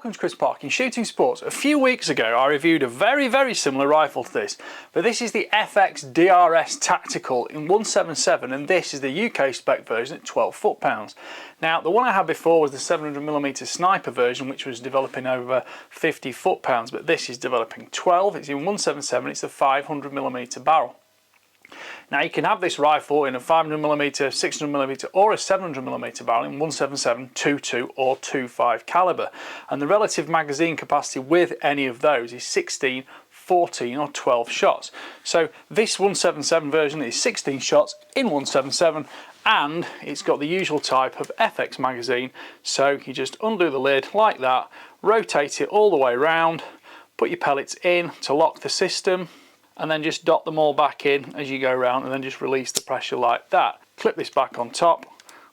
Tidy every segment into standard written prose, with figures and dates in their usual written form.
welcome to Chris Parkin Shooting Sports. A few weeks ago I reviewed a very similar rifle to this, but this is the FX DRS Tactical in 177 and this is the UK spec version at 12 foot-pounds. Now the one I had before was the 700mm sniper version, which was developing over 50 foot-pounds, but this is developing 12, it's in 177, it's a 500mm barrel. Now you can have this rifle in a 500mm, 600mm or a 700mm barrel in 177, 22 or 25 calibre, and the relative magazine capacity with any of those is 16, 14 or 12 shots. So this 177 version is 16 shots in 177 and it's got the usual type of FX magazine, so you just undo the lid like that, rotate it all the way around, put your pellets in to lock the system, and then just dot them all back in as you go around and then just release the pressure like that. Clip this back on top,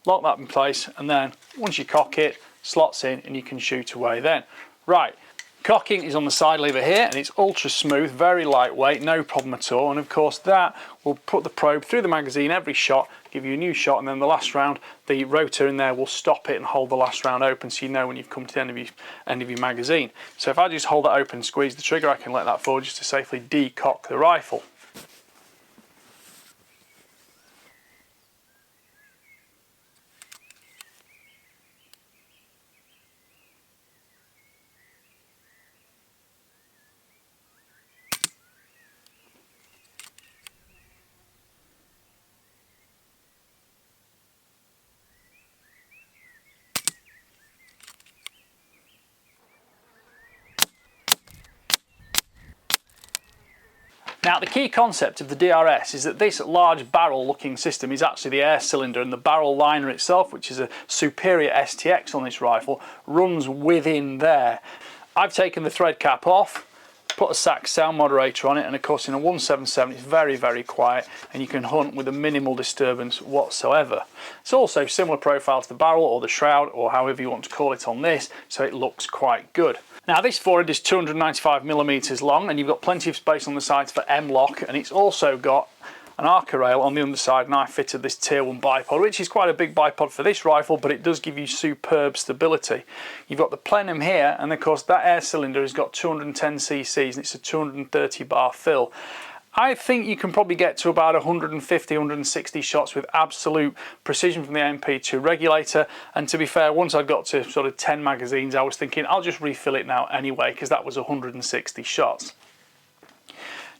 lock that in place, and then once you cock it, slots in and you can shoot away then. Right, cocking is on the side lever here and it's ultra smooth, very lightweight, no problem at all, and of course that will put the probe through the magazine every shot, give you a new shot, and then the last round the rotor in there will stop it and hold the last round open so you know when you've come to the end of your magazine. So if I just hold that open and squeeze the trigger, I can let that forward just to safely decock the rifle. Now the key concept of the DRS is that this large barrel looking system is actually the air cylinder, and the barrel liner itself, which is a superior STX on this rifle, runs within there. I've taken the thread cap off, put a SAC sound moderator on it, and of course in a 177 it's very quiet and you can hunt with a minimal disturbance whatsoever. It's also similar profile to the barrel or the shroud or however you want to call it on this, so it looks quite good. Now this Fore-end is 295mm long and you've got plenty of space on the sides for M-lock, and it's also got an arca rail on the underside, and I fitted this tier 1 bipod, which is quite a big bipod for this rifle, but it does give you superb stability. You've got the plenum here, and of course that air cylinder has got 210cc and it's a 230 bar fill. I think you can probably get to about 150, 160 shots with absolute precision from the MP2 regulator, and to be fair, once I got to sort of 10 magazines I was thinking I'll just refill it now anyway, because that was 160 shots.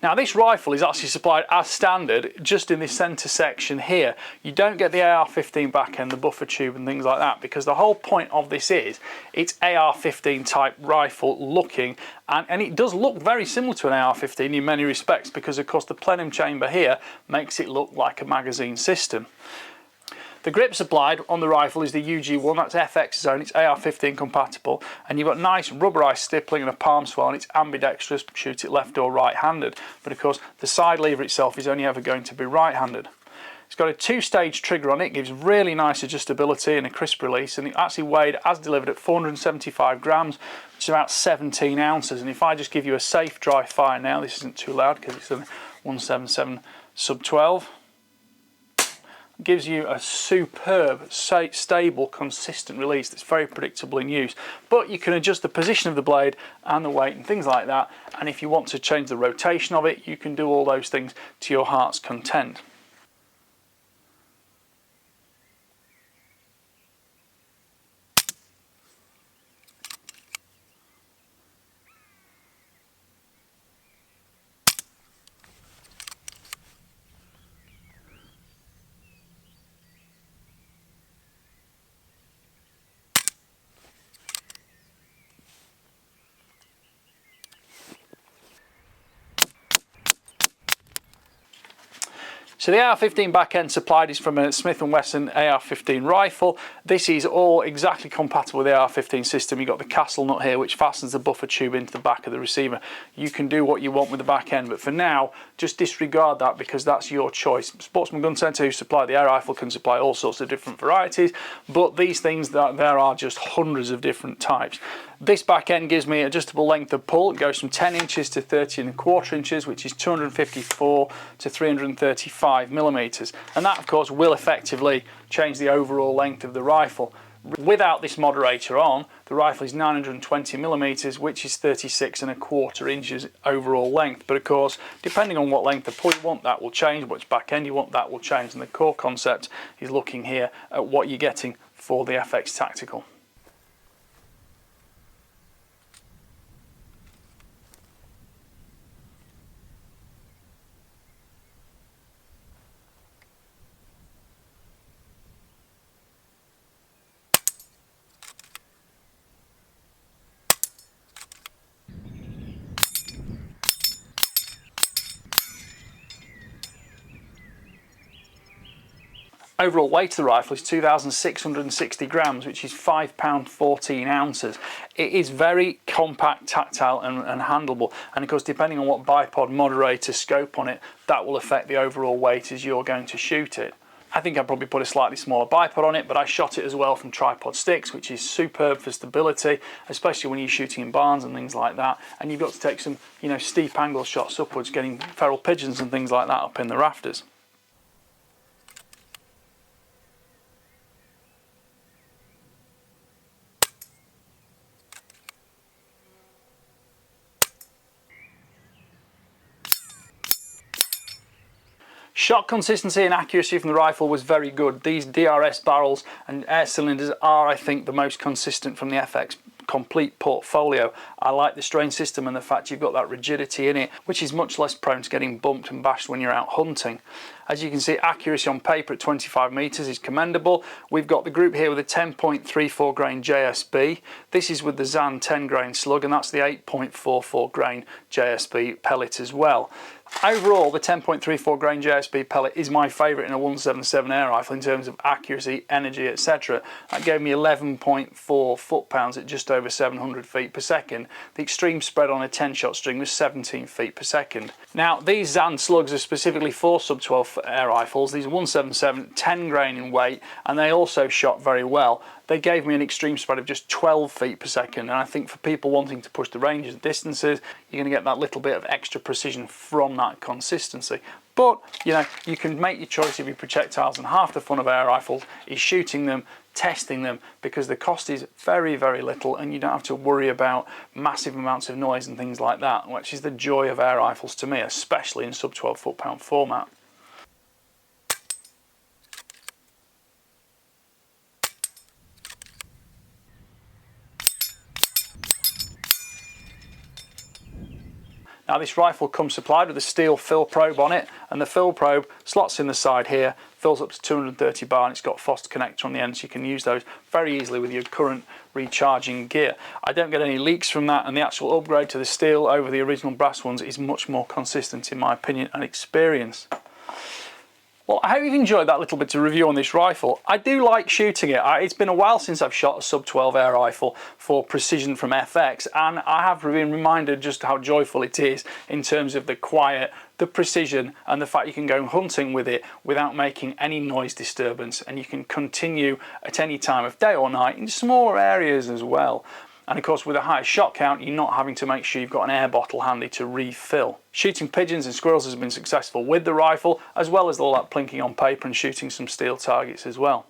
Now this rifle is actually supplied as standard just in this centre section here. You don't get the AR-15 back end, the buffer tube and things like that, because the whole point of this is it's AR-15 type rifle looking, and it does look very similar to an AR-15 in many respects, because of course the plenum chamber here makes it look like a magazine system. The grip supplied on the rifle is the UG1, that's FX zone, it's AR-15 compatible, and you've got nice rubberized stippling and a palm swell, and it's ambidextrous, shoot it left or right handed, but of course the side lever itself is only ever going to be right handed. It's got a 2-stage trigger on it, gives really nice adjustability and a crisp release, and it actually weighed as delivered at 475 grams, which is about 17 ounces, and if I just give you a safe dry fire now, this isn't too loud because it's a 177 Sub12, gives you a superb, stable, consistent release that's very predictable in use. But you can adjust the position of the blade and the weight and things like that, and if you want to change the rotation of it, you can do all those things to your heart's content. So the AR-15 back end supplied is from a Smith & Wesson AR-15 rifle. This is all exactly compatible with the AR-15 system. You've got the castle nut here which fastens the buffer tube into the back of the receiver. You can do what you want with the back end, but for now just disregard that because that's your choice. Sportsman Gun Centre, who supply the air rifle, can supply all sorts of different varieties, but these things, there are just hundreds of different types. This back end gives me adjustable length of pull. It goes from 10 inches to 30¼ inches, which is 254 to 335 millimeters. And that, of course, will effectively change the overall length of the rifle. Without this moderator on, the rifle is 920mm, which is 36¼ inches overall length. But of course, depending on what length of pull you want, that will change. Which back end you want, that will change. And the core concept is looking here at what you're getting for the FX Tactical. Overall weight of the rifle is 2,660 grams, which is £5 14 ounces. It is very compact, tactile and handleable, and of course depending on what bipod moderator scope on it, that will affect the overall weight as you're going to shoot it. I think I'd probably put a slightly smaller bipod on it, but I shot it as well from tripod sticks, which is superb for stability, especially when you're shooting in barns and things like that, and you've got to take some, steep angle shots upwards, getting feral pigeons and things like that up in the rafters. Shot consistency and accuracy from the rifle was very good. These DRS barrels and air cylinders are, I think, the most consistent from the FX complete portfolio. I like the strain system and the fact you've got that rigidity in it, which is much less prone to getting bumped and bashed when you're out hunting. As you can see, accuracy on paper at 25 meters is commendable. We've got the group here with a 10.34 grain JSB. This is with the Zan 10 grain slug, and that's the 8.44 grain JSB pellet as well. Overall, the 10.34 grain JSB pellet is my favourite in a 177 air rifle in terms of accuracy, energy, etc. That gave me 11.4 foot-pounds at just over 700 feet per second. The extreme spread on a 10-shot string was 17 feet per second. Now, these Zan slugs are specifically for Sub12 air rifles. These are 177, 10 grain in weight, and they also shot very well. They gave me an extreme spread of just 12 feet per second, and I think for people wanting to push the ranges and distances, you're going to get that little bit of extra precision from that consistency. But you can make your choice of your projectiles, and half the fun of air rifles is shooting them, testing them, because the cost is very, very little, and you don't have to worry about massive amounts of noise and things like that, which is the joy of air rifles to me, especially in sub 12 foot-pound format. Now, this rifle comes supplied with a steel fill probe on it, and the fill probe slots in the side here, fills up to 230 bar, and it's got FOSS connector on the end, so you can use those very easily with your current recharging gear. I don't get any leaks from that, and the actual upgrade to the steel over the original brass ones is much more consistent in my opinion and experience. Well, I hope you've enjoyed that little bit of review on this rifle. I do like shooting it. It's been a while since I've shot a sub 12 air rifle for precision from FX, and I have been reminded just how joyful it is in terms of the quiet, the precision, and the fact you can go hunting with it without making any noise disturbance, and you can continue at any time of day or night in smaller areas as well. And of course, with a higher shot count, you're not having to make sure you've got an air bottle handy to refill. Shooting pigeons and squirrels has been successful with the rifle, as well as all that plinking on paper and shooting some steel targets as well.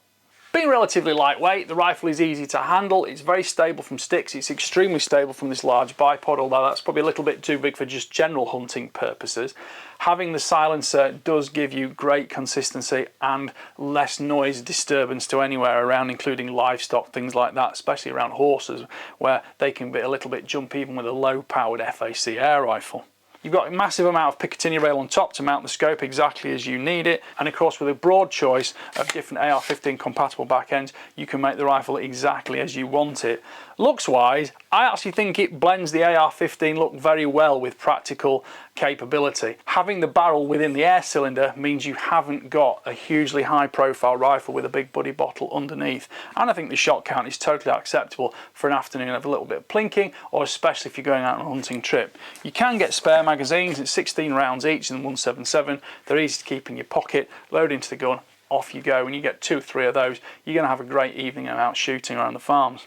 Being relatively lightweight, the rifle is easy to handle. It's very stable from sticks. It's extremely stable from this large bipod, although that's probably a little bit too big for just general hunting purposes. Having the silencer does give you great consistency and less noise disturbance to anywhere around, including livestock, things like that, especially around horses, where they can be a little bit jumpy even with a low-powered FAC air rifle. You've got a massive amount of Picatinny rail on top to mount the scope exactly as you need it, and of course with a broad choice of different AR-15 compatible back ends, you can make the rifle exactly as you want it. Looks wise, I actually think it blends the AR-15 look very well with practical capability. Having the barrel within the air cylinder means you haven't got a hugely high profile rifle with a big buddy bottle underneath, and I think the shot count is totally acceptable for an afternoon of a little bit of plinking, or especially if you're going out on a hunting trip. You can get spare magazines, it's 16 rounds each in 177, they're easy to keep in your pocket, load into the gun, off you go. When you get 2 or 3 of those, you're going to have a great evening out shooting around the farms.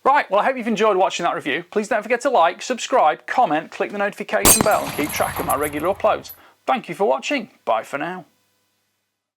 Right, well I hope you've enjoyed watching that review. Please don't forget to like, subscribe, comment, click the notification bell and keep track of my regular uploads. Thank you for watching, bye for now.